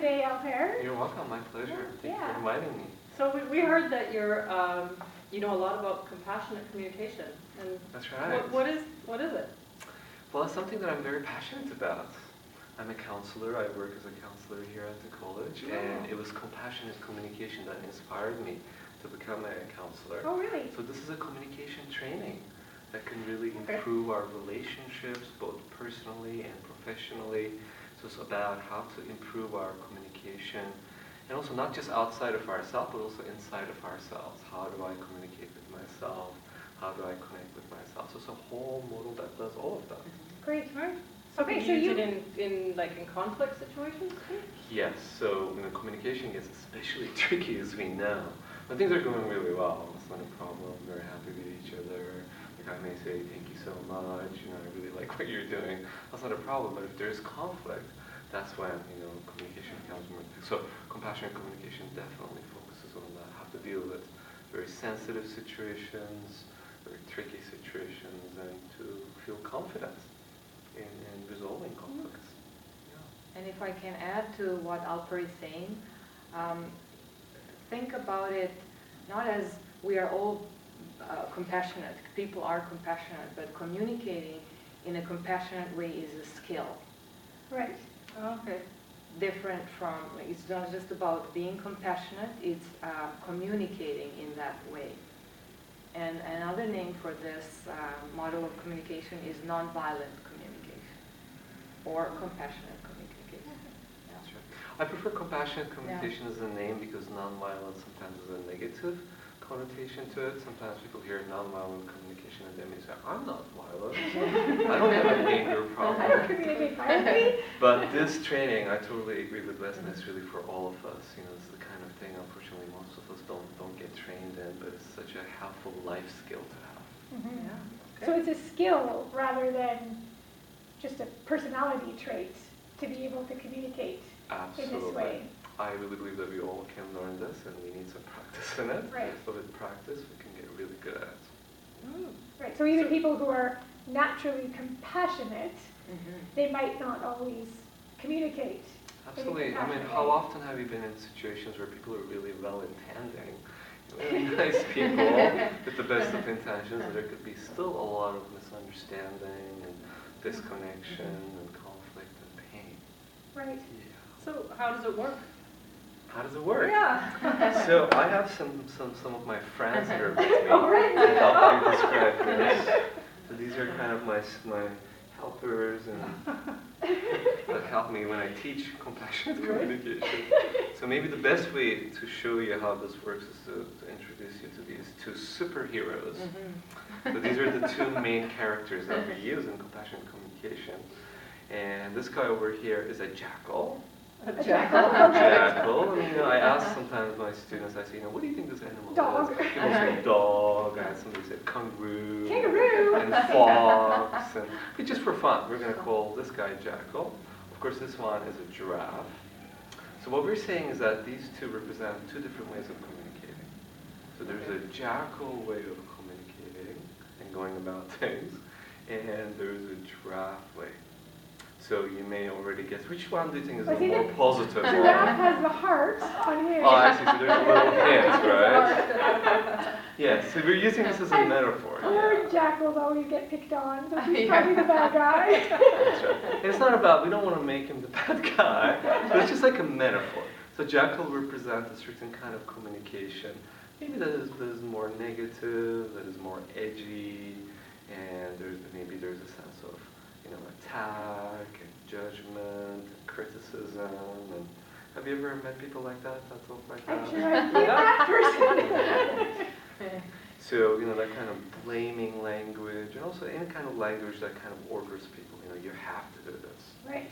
today, Alper. You're welcome. My pleasure. Thank you for inviting me. So we heard that you're, you know a lot about compassionate communication. And that's right. What is it? Well, it's something that I'm very passionate about. I'm a counselor. I work as a counselor here at the college, and it was compassionate communication that inspired me to become a counselor. Oh, really? So this is a communication training that can really improve our relationships, both personally and professionally. So it's about how to improve our communication, and also not just outside of ourselves, but also inside of ourselves. How do I communicate with myself? How do I connect with myself? So it's a whole model that does all of that. Great. Right. Okay, so you use it in conflict situations too? Yes. So communication gets especially tricky, as we know. But things are going really well. It's not a problem. We're very happy with each other. Like I may say, thank you so much. I really like what you're doing. That's not a problem. But if there's conflict, that's when communication becomes more. So compassionate communication definitely focuses on that. How to deal with very sensitive situations, very tricky situations, and to feel confident in resolving conflicts. Yeah. And if I can add to what Alper is saying, think about it not as we are all compassionate, people are compassionate, but communicating in a compassionate way is a skill. Right. Okay. Different from, it's not just about being compassionate, it's communicating in that way. And another name for this model of communication is nonviolent communication or compassionate communication. Yeah. That's right. I prefer compassionate communication as a name because nonviolent sometimes is a negative connotation to it. Sometimes people hear nonviolent communication and they may say, I'm not violent. I don't have an anger problem. Communicate violently. But this training, I totally agree with Les, and it's really for all of us. It's the kind of thing, unfortunately, most of us don't get trained in, but it's such a helpful life skill to have. Mm-hmm. Yeah. Okay. So it's a skill rather than just a personality trait to be able to communicate in this way. I really believe that we all can learn this, and we need some practice in it. Right. But with practice, we can get really good at it. Right. So even people who are naturally compassionate, they might not always communicate. Absolutely. I mean, how often have you been in situations where people are really well-intending, really nice people with the best of intentions, and there could be still a lot of misunderstanding and disconnection and conflict and pain. Right. Yeah. So how does it work? How does it work? Yeah. So I have some of my friends that are with me right. to help you describe this. So these are kind of my helpers and that help me when I teach compassionate communication. So maybe the best way to show you how this works is to introduce you to these two superheroes. So these are the two main characters that we use in compassionate communication. And this guy over here is a jackal. A jackal? Jackal. I ask sometimes my students, I say, what do you think this animal Dog. is? People say dog, and somebody said kangaroo. Kangaroo! And fox. And just for fun, we're going to call this guy jackal. Of course, this one is a giraffe. So what we're saying is that these two represent two different ways of communicating. So there's a jackal way of communicating and going about things, and there's a giraffe way. So you may already guess, which one do you think is the more positive one? Giraffe has the heart on his. Oh, I see. So there's a little hint, right? Yes, so we're using this as a metaphor. Poor jackals always get picked on, so he's probably the bad guy. That's right. And it's not about, we don't want to make him the bad guy, but it's just like a metaphor. So jackal represents a certain kind of communication. Maybe that is more negative, that is more edgy, and maybe there's a sense of attack and judgment and criticism. And have you ever met people like that? That talk like that? I'm sure I've been that person. So that kind of blaming language, and also any kind of language that kind of orders people. You have to do this. Right.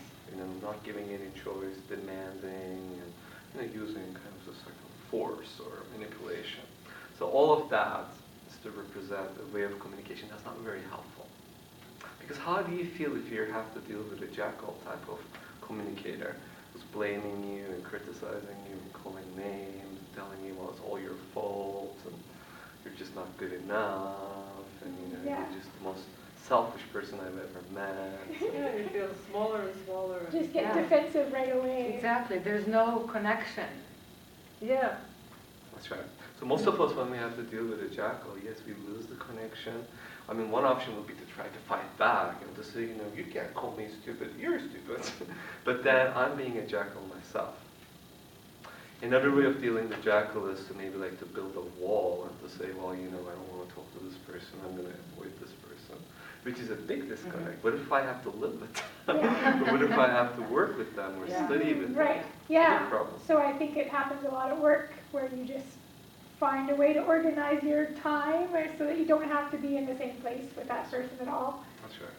Not giving any choice, demanding, and using kind of a certain force or manipulation. So all of that is to represent a way of communication that's not very helpful. Because how do you feel if you have to deal with a jackal type of communicator who's blaming you and criticizing you and calling names, telling you, well, it's all your fault, and you're just not good enough, and you're just the most selfish person I've ever met. Yeah, you feel smaller and smaller. Just get Yeah. defensive right away. Exactly, there's no connection. Yeah. That's right. So most of us, when we have to deal with a jackal, yes, we lose the connection. I mean, one option would be to try to fight back and to say, you can't call me stupid, you're stupid. But then I'm being a jackal myself. Another way of dealing with jackal is to maybe like to build a wall and to say, well, I don't want to talk to this person, I'm going to avoid this person, which is a big disconnect. What if I have to live with them? Or what if I have to work with them or study with them? Right, yeah. Big problem. So I think it happens a lot at work where you just find a way to organize your time so that you don't have to be in the same place with that person at all. That's right.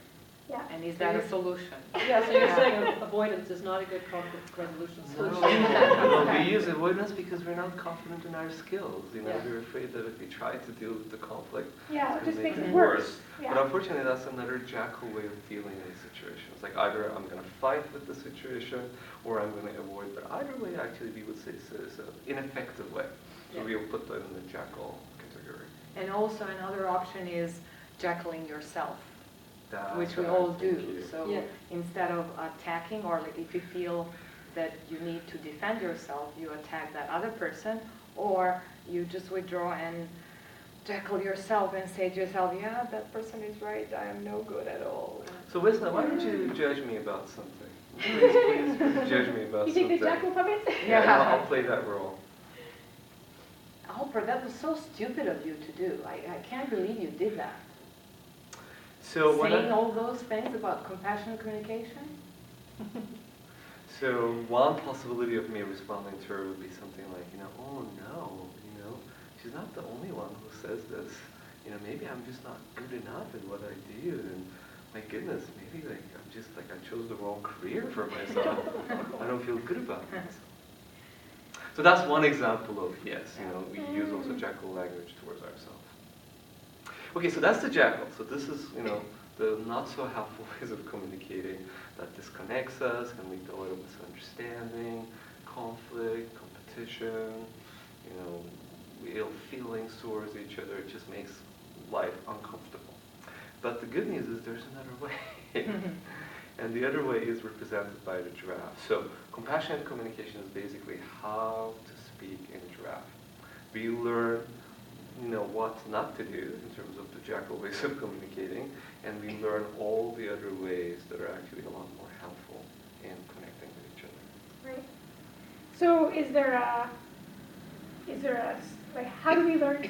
Yeah. And is that a solution? Yeah, so you're saying avoidance is not a good conflict resolution solution. No, we use avoidance because we're not confident in our skills. Yeah. We're afraid that if we try to deal with the conflict, Yeah, it it's just going to makes make it worse. But Yeah. unfortunately, that's another jackal way of dealing with situations. Like either I'm going to fight with the situation, or I'm going to avoid. But either way, actually, we would say is an ineffective way. So we'll put that in the jackal category. And also another option is jackaling yourself, That's which we what all I'm do. thinking. So Yeah. instead of attacking, or like if you feel that you need to defend yourself, you attack that other person, or you just withdraw and jackal yourself and say to yourself, yeah, that person is right, I am no good at all. So Wisna, why don't you judge me about something? Please judge me about You something. take the jackal puppet? Yeah, I'll play that role. Alper, that was so stupid of you to do. I can't believe you did that. So Saying all those things about compassionate communication? So one possibility of me responding to her would be something like, oh no, she's not the only one who says this. Maybe I'm just not good enough at what I do, and my goodness, maybe I chose the wrong career for myself. I don't feel good about myself. So that's one example of, yes, we use also jackal language towards ourselves. Okay, so that's the jackal. So this is, the not so helpful ways of communicating that disconnects us and lead to a lot of misunderstanding, conflict, competition, ill feelings towards each other. It just makes life uncomfortable. But the good news is there's another way. And the other way is represented by the giraffe. So compassionate communication is basically how to speak in giraffe. We learn, what not to do in terms of the jackal ways of communicating, and we learn all the other ways that are actually a lot more helpful in connecting with each other. Right. So is there a, how do we learn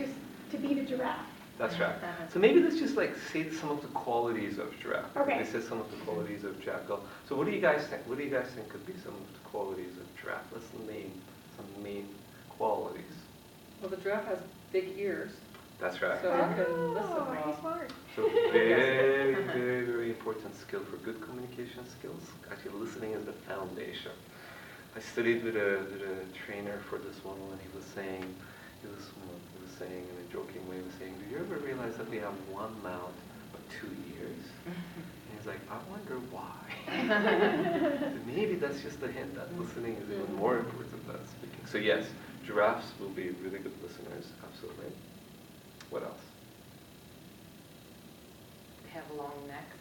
to be the giraffe? That's right. So maybe let's just say some of the qualities of giraffe. Okay. They said some of the qualities of jackal. So what do you guys think? What do you guys think could be some of the qualities of giraffe? Let's name some main qualities. Well, the giraffe has big ears, That's right. so you can listen Oh, mighty well. smart. So very, very, very important skill for good communication skills. Actually, listening is the foundation. I studied with a trainer for this one when he was saying in a joking way, he was saying, do you ever realize that we have one mouth but 2 ears? And he's like, I wonder why. Maybe that's just a hint that listening is even more important than speaking. So yes, giraffes will be really good listeners, absolutely. What else? They have long necks.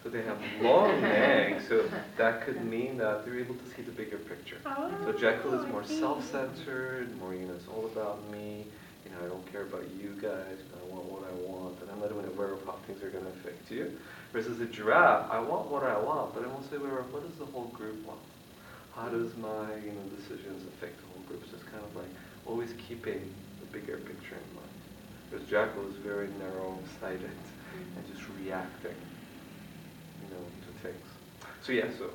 So they have long necks, so that could mean that they're able to see the bigger picture. Oh, So jackal is more I see. self-centered, more, it's all about me. I don't care about you guys, but I want what I want, and I'm not even aware of how things are going to affect you. Versus the giraffe, I want what I want, but I'm also aware of what does the whole group want? How does my, decisions affect the whole group? So it's kind of like always keeping the bigger picture in mind. Whereas jackal is very narrow-sighted and just reacting, to things. So yeah, so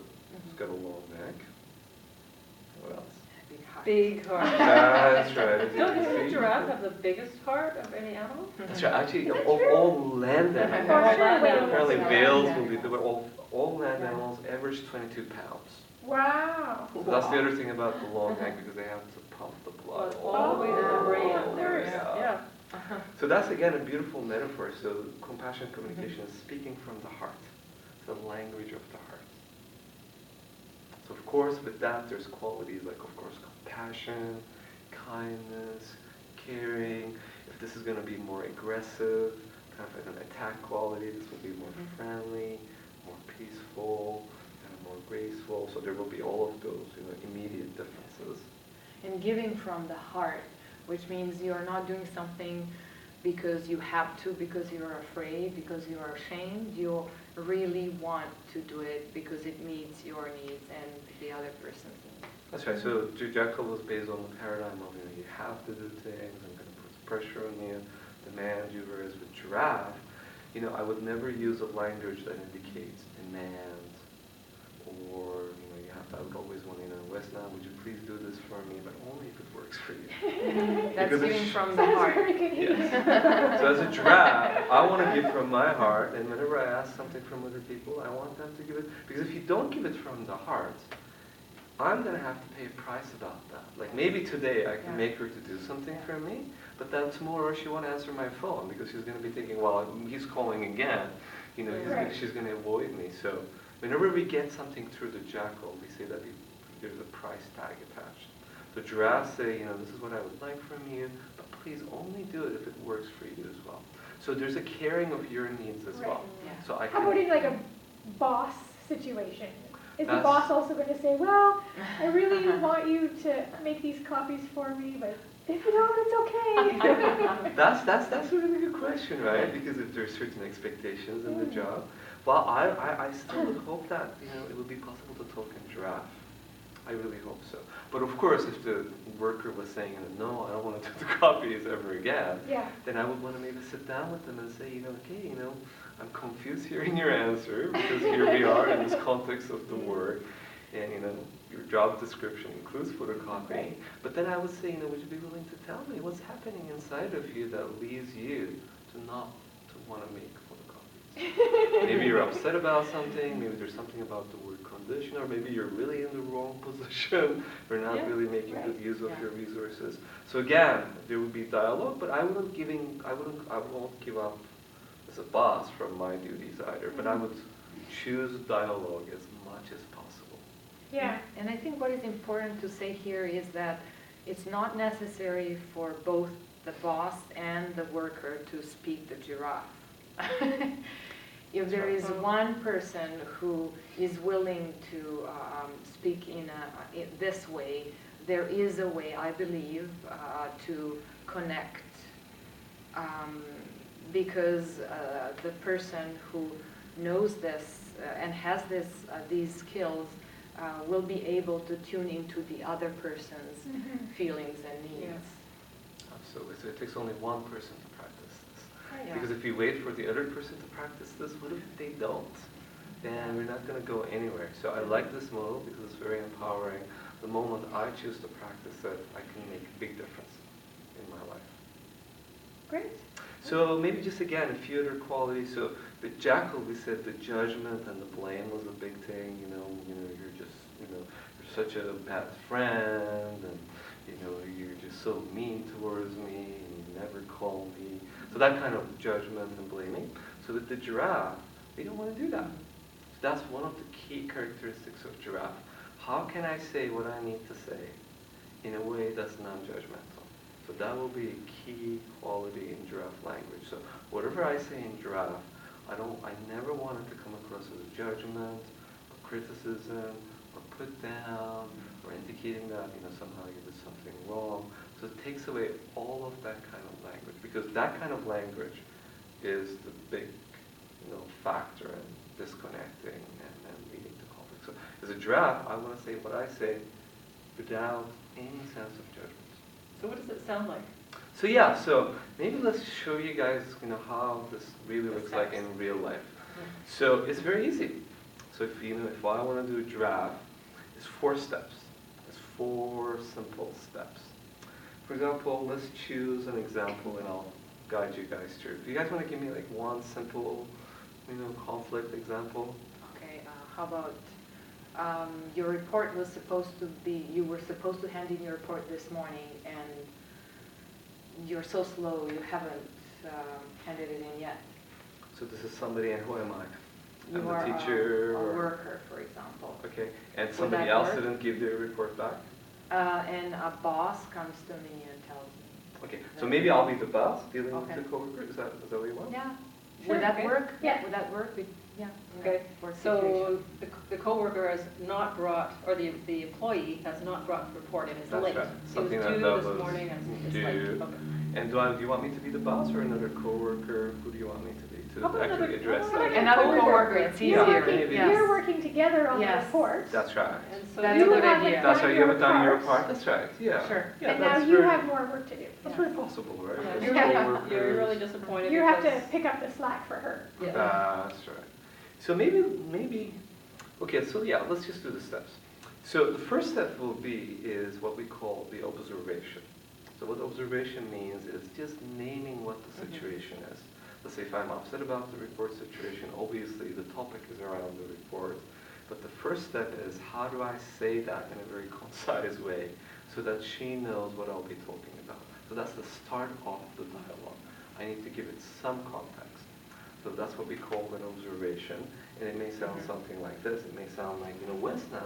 it's got a long neck. What else? Big heart. Big heart. That's right. As you Don't can the see. giraffe have the biggest heart of any animal? That's right. Actually, Is that of true? all land animals, For sure, land whales. animals. apparently Yeah. whales will be all land animals average 22 pounds. Wow. So that's the other thing about the long neck, because they have to pump the blood All the way to the brain. of course. Yeah. So that's again a beautiful metaphor. So compassionate communication is speaking from the heart, the language of the heart. So of course with that there's qualities like of course compassion, kindness, caring. If this is going to be more aggressive, kind of like an attack quality. This will be more friendly, more peaceful, more graceful. So there will be all of those, immediate differences. And giving from the heart, which means you're not doing something because you have to, because you're afraid, because you're ashamed. You really want to do it because it meets your needs and the other person's needs. That's right. So Jekyll was based on the paradigm of, you have to do things, I'm going to put pressure on you, demand you, whereas with Giraffe, I would never use a language that indicates demand, or, I would always want, Wesna, would you please do this for me, but only if it works for you. That's giving from the heart. Yes. So as a Giraffe, I want to give from my heart, and whenever I ask something from other people, I want them to give it, because if you don't give it from the heart, I'm going to have to pay a price about that. Like maybe today I can make her to do something for me, but then tomorrow she won't answer my phone because she's going to be thinking, well, he's calling again. She's going to avoid me. So whenever we get something through the Jackal, we say that there's a price tag attached. The Giraffes say, this is what I would like from you, but please only do it if it works for you as well. So there's a caring of your needs as well. Yeah. So How about in like a boss situation? Is the boss also going to say, well, I really want you to make these copies for me, but if you don't, it's okay. That's a really good question, right? Because if there's certain expectations in the job, well, I still would hope that it would be possible to talk in Giraffe. I really hope so. But of course, if the worker was saying, no, I don't want to do the copies ever again, then I would want to maybe sit down with them and say, okay, I'm confused hearing your answer because here we are in this context of the work, and your job description includes photocopying. Right. But then I would say, would you be willing to tell me what's happening inside of you that leads you to not to want to make photocopies? Maybe you're upset about something. Maybe there's something about the word condition, or maybe you're really in the wrong position. You're not really making good use of your resources. So again, there would be dialogue, but I won't give up as a boss from my duties either, but I would choose dialogue as much as possible. Yeah, and I think what is important to say here is that it's not necessary for both the boss and the worker to speak the Giraffe. If there is one person who is willing to speak in this way, there is a way, I believe, to connect. Because the person who knows this and has these skills will be able to tune into the other person's feelings and needs. Yes. Absolutely. So it takes only one person to practice this. Yeah. Because if you wait for the other person to practice this, what if they don't? Then we're not going to go anywhere. So I like this model because it's very empowering. The moment I choose to practice it, I can make a big difference in my life. Great. So maybe just again, a few other qualities. So the Jackal, we said the judgment and the blame was a big thing. You're just, you're such a bad friend, and you're just so mean towards me, and you never call me. So that kind of judgment and blaming. So with the Giraffe, they don't want to do that. So that's one of the key characteristics of Giraffe. How can I say what I need to say in a way that's non-judgmental? So that will be a key quality in Giraffe language. So whatever I say in Giraffe, I never want it to come across as a judgment, or criticism, or put down, or indicating that somehow you did something wrong. So it takes away all of that kind of language, because that kind of language is the big factor in disconnecting and leading to conflict. So as a Giraffe, I want to say what I say without any sense of judgment. So what does it sound like? So maybe let's show you guys, how this really looks like in real life. So it's very easy. So if I want to do a Giraffe, it's 4 steps. It's 4 simple steps. For example, let's choose an example, and I'll guide you guys through. Do you guys want to give me like one simple, conflict example? Okay. How about your report was supposed to be, you were supposed to hand in your report this morning, and you're so slow, you haven't handed it in yet. So this is somebody, and who am I? You I'm are the teacher. a worker, for example. Okay, and somebody else didn't give their report back? And a boss comes to me and tells me. Okay, so maybe I'll be the boss dealing Okay. with the coworker. Is that what you want? Yeah. Sure. Would that Okay. work? Yeah. Would that work? Yeah. Okay, For situation. so the coworker has not brought, or the employee has not brought the report in, is That's late. right. He was Something due that this was morning and is due. late. Okay. And do you want me to be the boss or another coworker? Who do you want me to be How to about actually another- address how about that? Another coworker? coworker, it's You're easier. working, Maybe. Yes. you're working together on the Yes. report. That's right. And so That's you a good haven't idea. That's right. You haven't done your part. part. That's right. Yeah. Sure. Yeah, And now that's you very- have more work to do. That's Yeah. very possible, right? Yeah, As you're, coworkers. you're really disappointed You have to because- pick up the slack for her. Yeah. That's right. So maybe, okay, so yeah, let's just do the steps. So the first step will be is what we call the observation. So what observation means is just naming what the situation is. Let's say if I'm upset about the report situation, obviously the topic is around the report, but the first step is how do I say that in a very concise way so that she knows what I'll be talking about. So that's the start of the dialogue. I need to give it some context. So that's what we call an observation, and it may sound something like this. It may sound like, Wesna,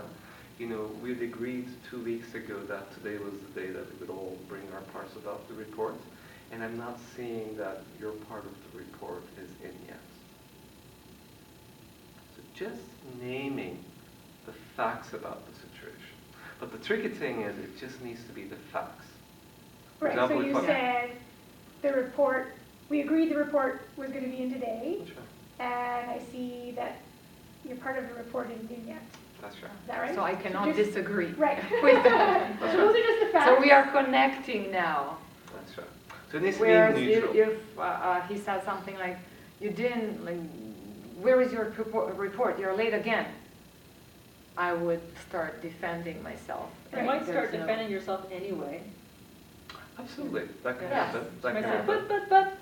we'd agreed 2 weeks ago that today was the day that we would all bring our parts about the report, and I'm not seeing that your part of the report is in yet. So just naming the facts about the situation. But the tricky thing is it just needs to be the facts. For Right, so example, you if I- said the report, we agreed the report was going to be in today, That's right. and I see that your part of the report isn't in yet. That's right. Is that right? So I cannot just- disagree. Right. with that. So those are just the facts. So we are connecting now. That's right. So it needs to Whereas be neutral. if he said something like, you didn't, where is your report? You're late again. I would start defending myself. You And might start there's no- defending yourself anyway. Absolutely. That can Yes. happen. You That might can say, happen. but,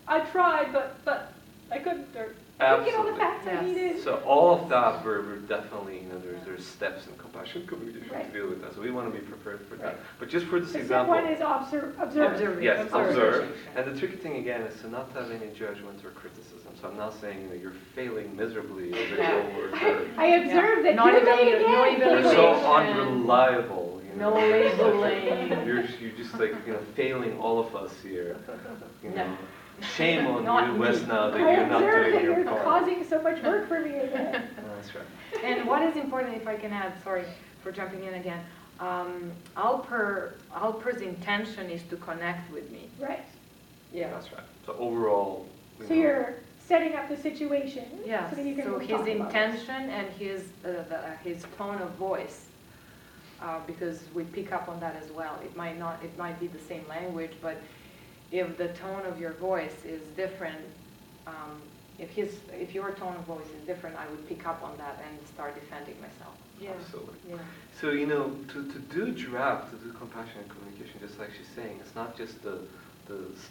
I tried, but I couldn't, or I didn't get all the Absolutely. facts I Yes. needed. So all of that, we're definitely, there's steps in compassionate communication Right. to deal with that. So we want to be prepared for that. Right. But just for this So step example, one is observe. Observe. yes, Observe. observe. And the tricky thing again is to not have any judgment or criticism. So I'm not saying that you're failing miserably as a Yeah. coworker. I observed that Not you're late evaluate- no again. You're evaluation. so unreliable. No labeling. You're just like failing all of us here. No. Shame on Not you, me. Wes, now that I you're not observed doing that your you're part. causing so much work for me again. That's right. And what is important, if I can add, sorry for jumping in again, Alper's intention is to connect with me. Right. yeah. That's right. So overall, So you're setting up the situation Yes, so that you can so talk his about it. intention and his tone of voice, because we pick up on that as well. It might be the same language, but if the tone of your voice is different, if your tone of voice is different, I would pick up on that and start defending myself. Yeah. Absolutely. Yeah. So, to do draft, to do compassionate communication, just like she's saying, it's not just the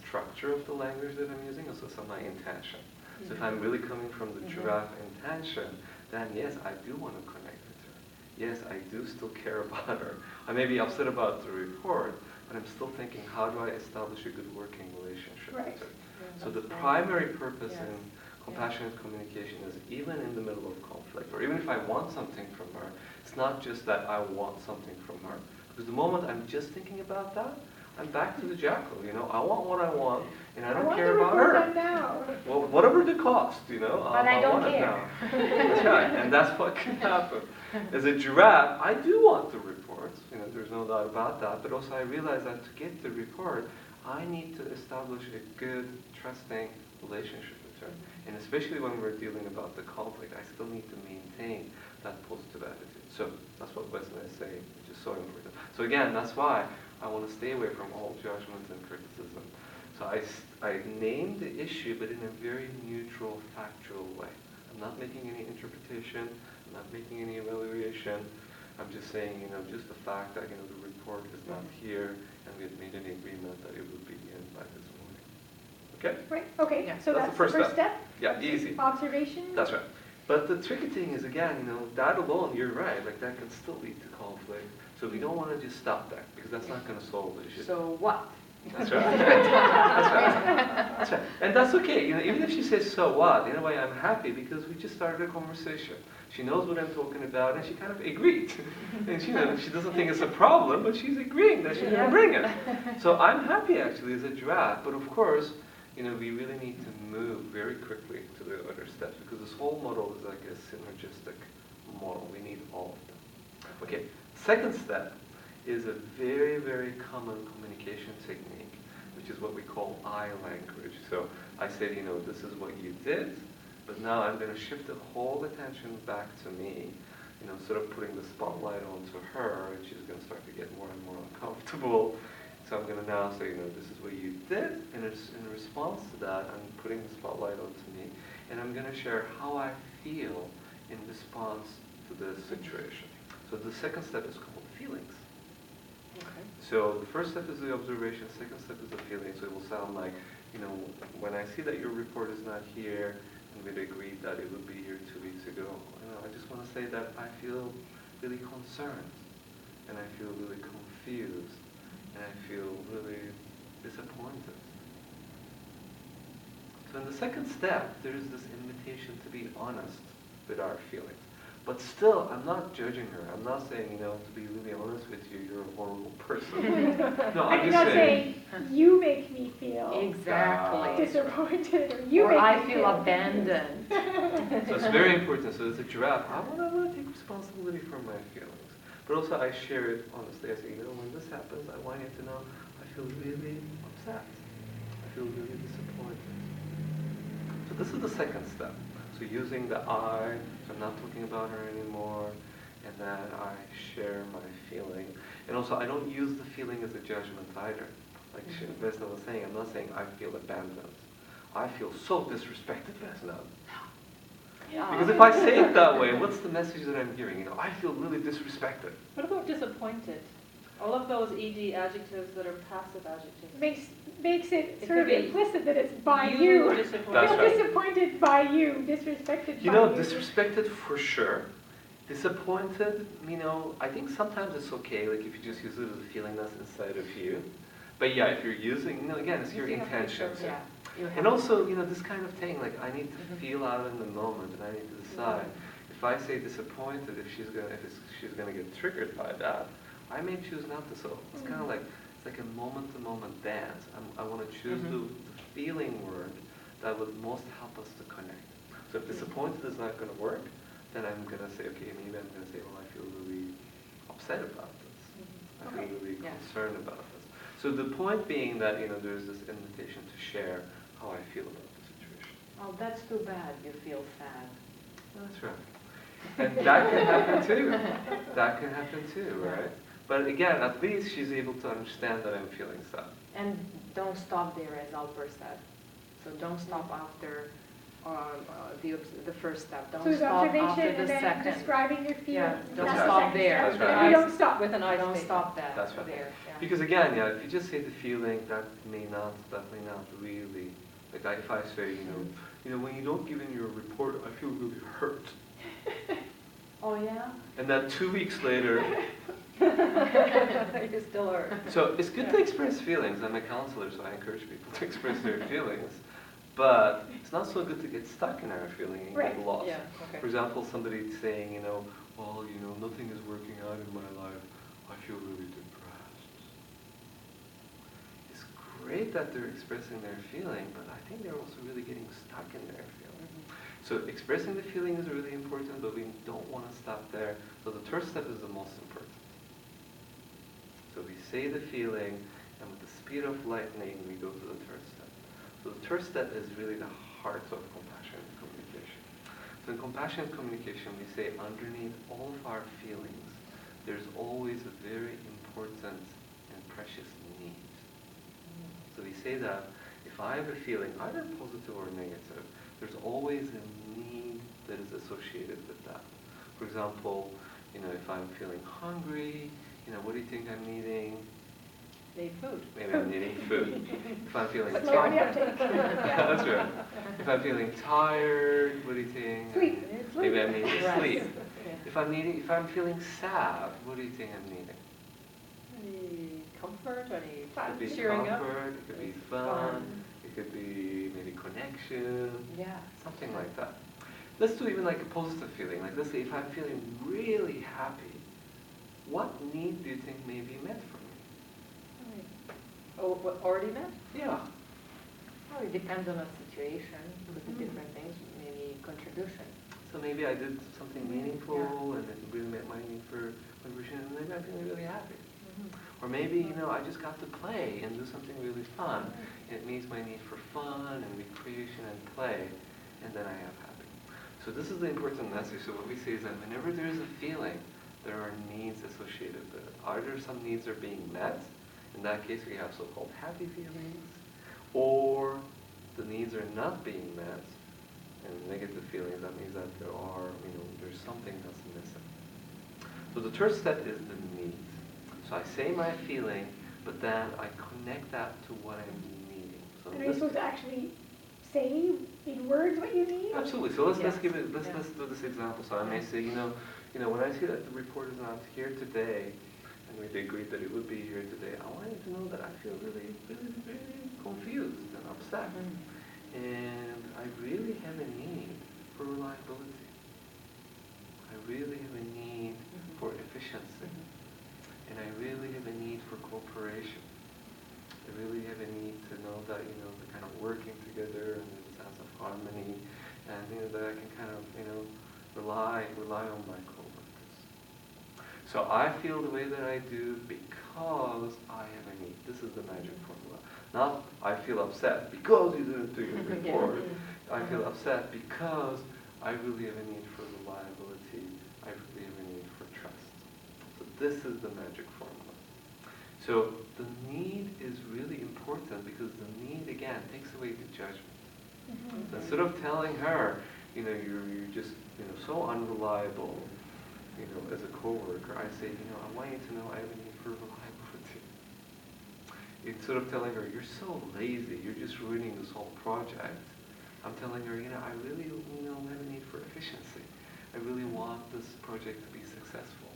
structure of the language that I'm using, it's also my intention. So if I'm really coming from the draft intention, then yes, I do want to connect with her. Yes, I do still care about her. I may be upset about the report, but I'm still thinking, how do I establish a good working relationship Right. with her? Yeah, So the that's right. primary purpose Yes. in compassionate communication is even in the middle of conflict, or even if I want something from her, it's not just that I want something from her. Because the moment I'm just thinking about that, I'm back to the jackal, I want what I want, and I don't care about I want the report her. done now. Well, whatever the cost, But I don't want it care. now. That's right, and that's what can happen. As a giraffe, I do want the reports, there's no doubt about that, but also I realize that to get the report, I need to establish a good, trusting relationship with her. And especially when we're dealing about the conflict, I still need to maintain that positive attitude. So that's what Wesley is saying, which is so important. So again, that's why I want to stay away from all judgment and criticism. So I named the issue, but in a very neutral, factual way. I'm not making any interpretation. I'm not making any evaluation. I'm just saying, just the fact that, the report is not here, and we had made an agreement that it would be in by this morning. Okay? Right, okay, Yeah. so That's that's the the first first step. step? Yeah, easy. Observation? That's right. But the tricky thing is, again, that alone, you're right, that can still lead to conflict. So we don't want to just stop that, because that's not going to solve the issue. So what? That's right. That's right. That's right. And that's okay. Even if she says, so what? In a way, I'm happy because we just started a conversation. She knows what I'm talking about, and she kind of agreed. And she doesn't think it's a problem, but she's agreeing that she's going to bring it. So I'm happy, actually, as a draft. But of course, we really need to move very quickly to the other steps because this whole model is like a synergistic model. We need all of them. Okay, second step is a very, very common communication technique, which is what we call I language. So I said, this is what you did, but now I'm going to shift the whole attention back to me, sort of putting the spotlight onto her, and she's going to start to get more and more uncomfortable. So I'm going to now say, this is what you did, and in response to that, I'm putting the spotlight onto me, and I'm going to share how I feel in response to this situation. So the second step is called feelings. Okay. So the first step is the observation, second step is the feeling. So it will sound like, when I see that your report is not here, and we'd agreed that it would be here 2 weeks ago, I just want to say that I feel really concerned, and I feel really confused, and I feel really disappointed. So in the second step, there is this invitation to be honest with our feelings. But still, I'm not judging her. I'm not saying, to be really honest with you, you're a horrible person. No, I'm just not saying, you make me feel Exactly. disappointed, or you Or make I me feel abandoned. so it's very important. So as a giraffe, I want to take responsibility for my feelings. But also I share it honestly. I say, when this happens, I want you to know I feel really upset. I feel really disappointed. So this is the second step. So using the I, so I'm not talking about her anymore, and then I share my feeling. And also I don't use the feeling as a judgment either. Like Vesna was saying, I'm not saying I feel abandoned. I feel so disrespected, Vesna. Because if I say it that way, what's the message that I'm giving? I feel really disrespected. What about disappointed? All of those ed adjectives that are passive adjectives. Makes it It sort of could be implicit that it's by you. Disappointed. That's Feel right. disappointed by you, disrespected by you. Disrespected for sure. Disappointed, I think sometimes it's okay, like if you just use it as a feeling that's inside of you. But yeah, if you're using, again, it's your intentions. Yeah. And also, this kind of thing, like I need to feel out in the moment, and I need to decide. If I say disappointed, if she's gonna get triggered by that, I may choose not to. So it's kind of like it's like a moment-to-moment dance. I want to choose the feeling word that would most help us to connect. So if disappointed is not going to work, then I'm going to say, okay, maybe I'm going to say, well, I feel really upset about this. I feel really concerned about this. So the point being that there's this invitation to share how I feel about the situation. Oh, that's too bad. You feel sad. That's right. And that can happen too. That can happen too, right? But again, at least she's able to understand that I'm feeling sad. And don't stop there, as Alper said. So don't stop after the first step. Don't So it's stop observation after and the then second. describing your feelings. Yeah, don't That's stop the there. second step. That's right. You don't stop. With an I Don't statement. stop that. That's right. There. Yeah. Because again, if you just say the feeling, that may not really, like if I say, when you don't give in your report, I feel really hurt. Oh yeah? And then 2 weeks later, You still are. so it's good to express feelings. I'm a counselor, so I encourage people to express their feelings. But it's not so good to get stuck in our feeling and get lost. Yeah, okay. For example, somebody saying, well, nothing is working out in my life. I feel really depressed. It's great that they're expressing their feeling, but I think they're also really getting stuck in their feeling. So expressing the feeling is really important, but we don't want to stop there. So the third step is the most important. So we say the feeling, and with the speed of lightning, we go to the third step. So the third step is really the heart of compassionate communication. So in compassionate communication, we say underneath all of our feelings, there's always a very important and precious need. So we say that if I have a feeling, either positive or negative, there's always a need that is associated with that. For example, if I'm feeling hungry, what do you think I'm needing? Need food. Maybe I'm needing food. If I'm feeling Slow on the tired, uptake. that's right. If I'm feeling tired, what do you think? Sleep. Maybe I'm needing Rest. sleep. Yeah. If I'm feeling sad, what do you think I'm needing? Any comfort, any It could be cheering up? comfort, it could be fun, it could be maybe connection, Yeah. something like that. Let's do even like a positive feeling. Like let's say if I'm feeling really happy, what need do you think may be met for me? Oh, what already met? Yeah. Well, it depends on the situation, with the different things, maybe contribution. So maybe I did something meaningful Yeah. and it really met my need for contribution and maybe I'm feeling really happy. Or maybe, you know, I just got to play and do something really fun. It meets my need for fun and recreation and play, and then I have happy. So this is the important message. So what we say is that whenever there is a feeling, there are needs associated with it. Either some needs are being met, in that case we have so-called happy feelings, or the needs are not being met, and negative feelings, that means that there are, you know, there's something that's missing. So the third step is the needs. So I say my feeling, but then I connect that to what I'm needing. So And are you supposed to actually say in words what you need? absolutely. So let's Yes. give it. Let's Yeah. do this example. So I may say, you know, when I see that the report is not here today, and we agreed that it would be here today, I want you to know that I feel really, really, really confused and upset, and I really have a need for reliability. I really have a need for efficiency. And I really have a need for cooperation. I really have a need to know that, you know, we're kind of working together and there's a sense of harmony, and, you know, that I can kind of, you know, rely on my coworkers. So I feel the way that I do because I have a need. This is the magic formula. Not I feel upset because you didn't do your report. I feel upset because I really have a need for reliability. I really have a need for trust. So this is the magic formula. So the need is really important because the need, again, takes away the judgment. So instead of telling her, you know, you're just, you know, so unreliable, you know, as a coworker, I say, you know, I want you to know I have a need for reliability. Instead of telling her, you're so lazy, you're just ruining this whole project, I'm telling her, you know, I really, you know, have a need for efficiency. I really want this project to be successful.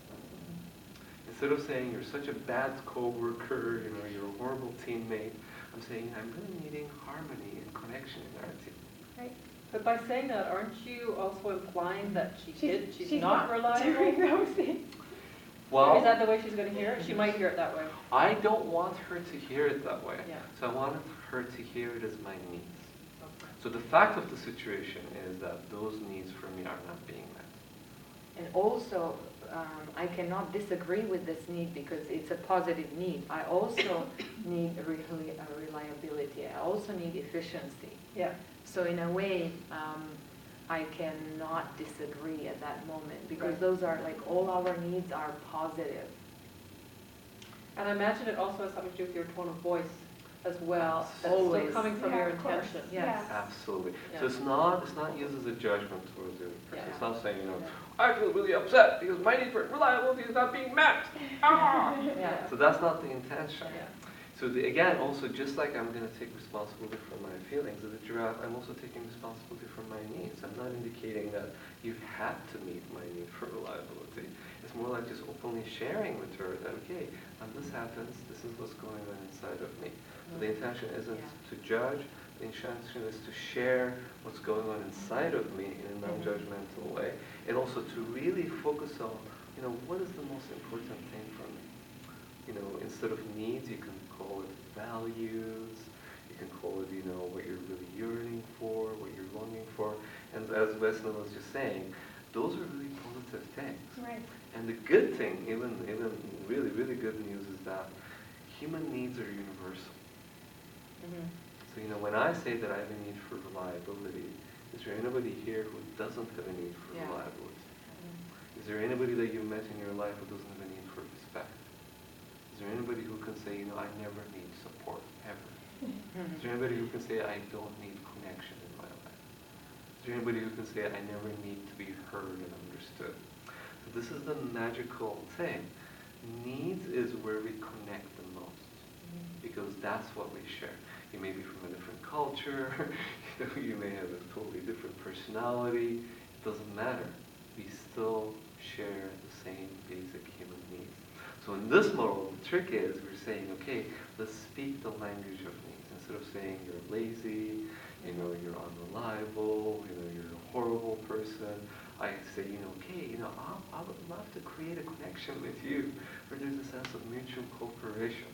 Instead of saying you're such a bad coworker, you know, you're a horrible teammate, I'm saying I'm really needing harmony and connection in our team. Right. But by saying that, aren't you also implying that she's She's not reliable? doing those things. Well, Is that the way she's going to hear it? She might hear it that way. I don't want her to hear it that way. Yeah. So I wanted her to hear it as my needs. So the fact of the situation is that those needs for me are not being met. And also, I cannot disagree with this need because it's a positive need. I also need reliability. I also need efficiency. Yeah. So in a way, I cannot disagree at that moment because Right. those are like all our needs are positive. And I imagine it also has something to do with your tone of voice as well. That's Always. still coming from Yeah, your of course. intention. Yes. Absolutely. Yeah. So it's not used as a judgment towards the other person. Yeah. It's not saying, you know, I feel really upset because my need for reliability is not being met. Ah! Yeah. So that's not the intention. Yeah. So again, also, just like I'm going to take responsibility for my feelings as a giraffe, I'm also taking responsibility for my needs. I'm not indicating that you had to meet my need for reliability. It's more like just openly sharing with her that, okay, when this happens, this is what's going on inside of me. So the intention isn't to judge, the intention is to share what's going on inside of me in a non-judgmental way, and also to really focus on, you know, what is the most important thing for me? You know, instead of needs, you can call it values, you can call it, you know, what you're really yearning for, what you're longing for. And as Vesna was just saying, those are really positive things. Right. And the good thing, even really, really good news is that human needs are universal. So, you know, when I say that I have a need for reliability, is there anybody here who doesn't have a need for reliability? Is there anybody that you've met in your life who doesn't have a need for respect? Is there anybody who can say, you know, I never need support, ever? Is there anybody who can say, I don't need connection in my life? Is there anybody who can say, I never need to be heard and understood? So this is the magical thing. Needs is where we connect the most, because that's what we share. You may be from a different culture, you know, you may have a totally different personality. It doesn't matter. We still share the same basic human needs. So in this model, the trick is we're saying, okay, let's speak the language of needs. Instead of saying you're lazy, you're unreliable, you're a horrible person, I say, okay, I would love to create a connection with you where there's a sense of mutual cooperation.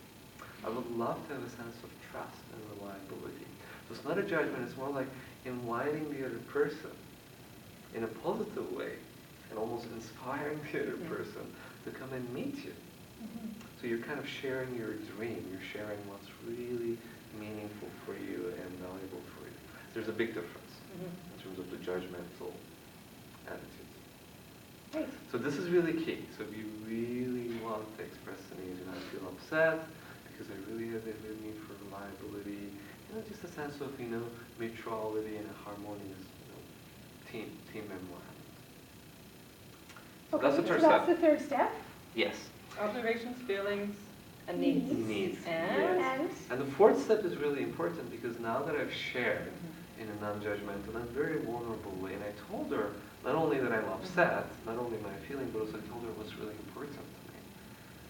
I would love to have a sense of trust and reliability. So it's not a judgment, it's more like inviting the other person in a positive way and almost inspiring the other person to come and meet you. So you're kind of sharing your dream, you're sharing what's really meaningful for you and valuable for you. There's a big difference in terms of the judgmental attitudes. Right. So this is really key. So if you really want to express the needs, I feel upset because I really have a need for reliability, just a sense of, mutuality and a harmonious, team environment. So Okay, that's the third so step. that's the third step. Yes. Observations, feelings, and needs. Needs. And? Yes. And the fourth step is really important because now that I've shared in a non-judgmental and very vulnerable way, and I told her not only that I'm upset, not only my feeling, but also I told her what's really important to me,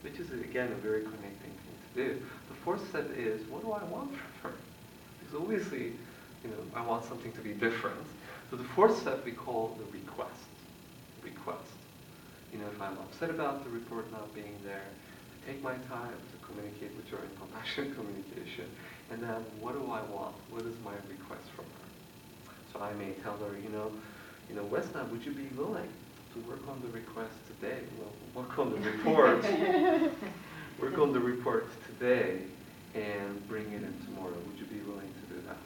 which is, again, a very connecting thing to do. The fourth step is, what do I want from her? Because obviously, I want something to be different. So the fourth step we call the request. If I'm upset about the report not being there, I take my time to communicate with her in compassionate communication, and then what do I want? What is my request from her? So I may tell her, Wesna, would you be willing to work on the request today? Work on the report. Work on the report today and bring it in tomorrow. Would you be willing to do that?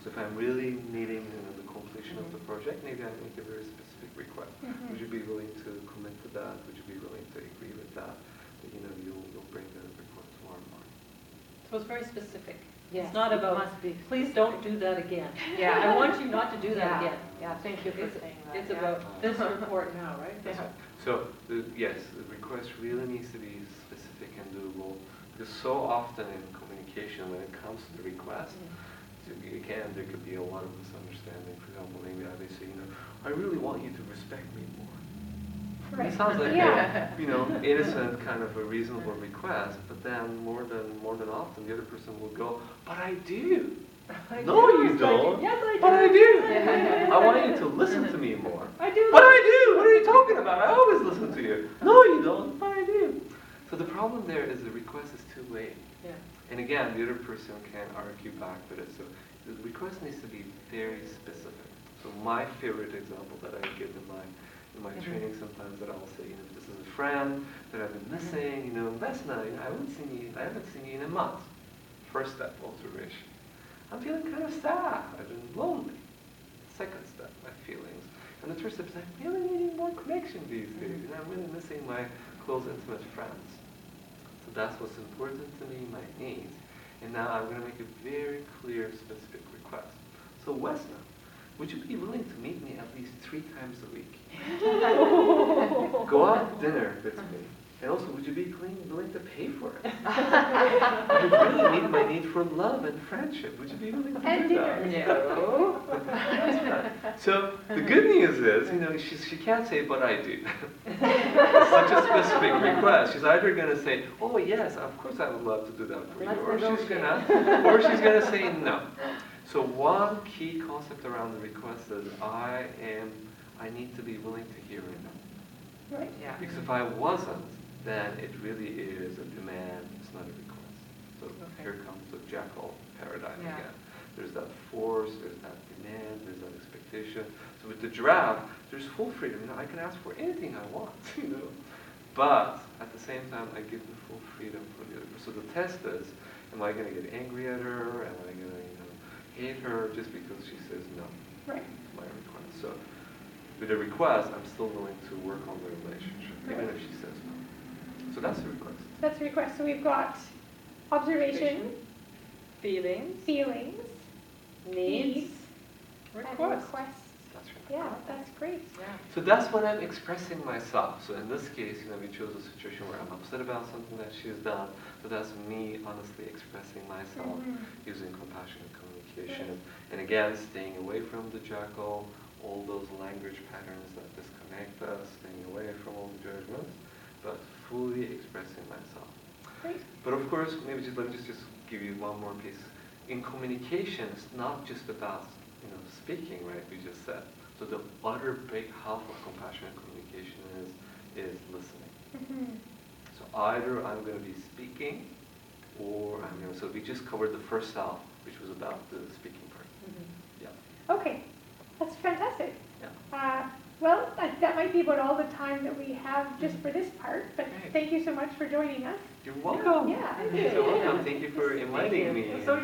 So if I'm really needing the completion of the project, maybe I make a very specific request. Would you be willing to commit to that? Would you be willing to agree with that? That you'll bring the report tomorrow morning. So it's very specific. Yes, It's not it about, must be please don't do that again. Yeah. I want you not to do that again. Yeah, thank you for saying that. It's about this report now, right? That's right. So yes, the request really needs to be specific and doable, because so often in communication, when it comes to the request, again, there could be a lot of misunderstanding. For example, maybe they say, I really want you to respect me more. Right. It sounds like Yeah. a, innocent kind of a reasonable request, but then more than often the other person will go, but I do. No, you don't. Yes, I do. But I do. I want you to listen to me more. I do. But I do. What are you talking about? I always listen to you. No, you don't. But I do. So the problem there is the request is too late. Yeah. And again, the other person can argue back with it. So the request needs to be very specific. So my favorite example that I give in my training sometimes, that I'll say, if this is a friend that I've been missing, Vesna, I haven't seen you in a month. First step, observation. I'm feeling kind of sad. I've been lonely. Second step, my feelings. And the third step is I'm really needing more connection these days, and I'm really missing my close, intimate friends. So that's what's important to me, my needs. And now I'm going to make a very clear, specific request. So Wesna, would you be willing to meet me at least 3 times a week? Go out to dinner with me. And also, would you be willing to pay for it? I would really need my need for love and friendship. Would you be willing to do that? No. So the good news is, she can't say, but I do. It's such a specific request. She's either going to say, oh yes, of course I would love to do that for you, or she's going to say no. So one key concept around the request is I need to be willing to hear it. Right. Yeah. Because if I wasn't, then it really is a demand, it's not a request. So here comes the jackal paradigm again. There's that force, there's that demand, there's that expectation. So with the giraffe, there's full freedom. I can ask for anything I want, But at the same time, I give the full freedom for the other person. So the test is, am I going to get angry at her? Am I going to hate her just because she says no? Right. To my request. So with a request, I'm still willing to work on the relationship, even if she says no. So that's the request. That's the request. So we've got observation, Feelings, feelings, needs, and requests. requests. That's right. Yeah, that's great. Yeah. So that's when I'm expressing myself. So in this case, we chose a situation where I'm upset about something that she's done. So that's me honestly expressing myself using compassionate communication. And again, staying away from the jackal, all those language patterns that disconnect us, staying away from all the judgments, but fully expressing myself. Great. But of course, maybe let me just give you one more piece. In communication, it's not just about speaking, right? We just said. So the other big half of compassionate communication is listening. Mm-hmm. So either I'm going to be speaking, or I'm going to. So we just covered the first half, which was about the speaking part. Mhm. Yeah. Okay, that's fantastic. Yeah. Well, that might be about all the time that we have just for this part, but Right. thank you so much for joining us. You're welcome. Yeah. You're so welcome. Thank you for inviting me. So